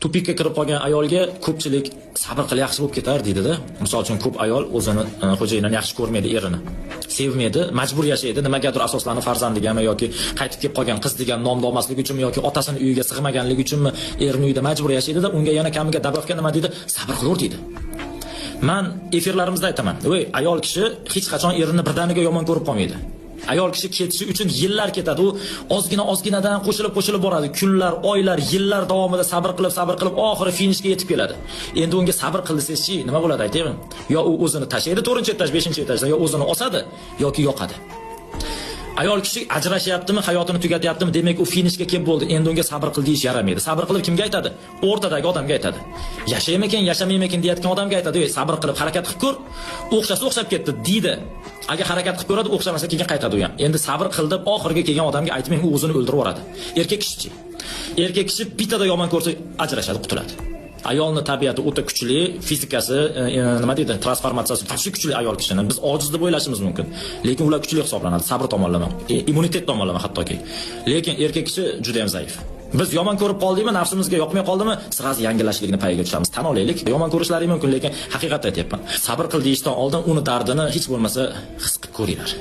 tupikka kirib qolgan ayolga ko'pchilik sabr qil, yaxshi bo'lib ketar deydi-da. Misol uchun ko'p ayol o'zini xo'jayinini yaxshi ko'rmaydi, erini sevmaydi, majbur yashaydi, nimagadir asoslanib farzandigami yoki qaytib kelib qolgan qiz degan nomni olmasligi uchunmi yoki otasini uyiga sig'maganligi uchunmi erini uyida majbur yashaydi-da, unga yana kamiga dabavka nima deydi? Sabr qilaver deydi. Men efirlarimizda aytaman, "Voy, ayol kishi hech qachon erini birdaniga yomon ko'rib qolmaydi." Ayol kishi ketishi uchun yillar ketadi. U ozginadan qo'shilib boradi. Kunlar, oylar, yillar davomida sabr qilib oxiri finishga yetib keladi. Endi unga sabr qil desangiz-chi, nima bo'ladi aytaymi? Yo u o'zini tashlaydi 4-etaj, 5-etajdan, yo o'zini osadi yoki yoqadi. Ayol kishi ajrashyaptimi, hayotini tugatyaptimi, demak u finishga kelib bo'ldi. Endi unga sabr qil deyish yaramaydi. Sabr qilib kimga aytadi? O'rtadagi odamga aytadi. Yashaymikan, yashamaymikan deyotgan odamga aytadi. "Ey, sabr qilib harakat qilib ko'r, o'xshab ketdi" deydi. Agar harakat qilib ko'radi, o'xshamasa keyin qaytadi u ham. Endi sabr qil deb oxirga kelgan odamga aytmang, u o'zini o'ldirib yuboradi. Erkak kishi Erkak kishi bittada yomon ko'rsa ajrashadi, qutuladi. Ayolning tabiati o'ta kuchli, fizikasi, nima deydi, transformatsiyasi juda kuchli ayol kishining. Biz ojiz deb o'ylashimiz mumkin, lekin ular kuchli hisoblanadi, sabr tomonlama, immunitet tomonlama hattoki. Lekin erkak kishi juda ham zaif. Biz yomon ko'rib qoldikmi, nafsimizga yoqmay qoldimi, sirasi yangilashlikni payiga tushamiz. Tan olaylik, yomon ko'rishlari mumkin, lekin haqiqatni aytyapman. Sabr qil deyishdan oldin uni dardini hech bo'lmasa his qilib ko'ringlar.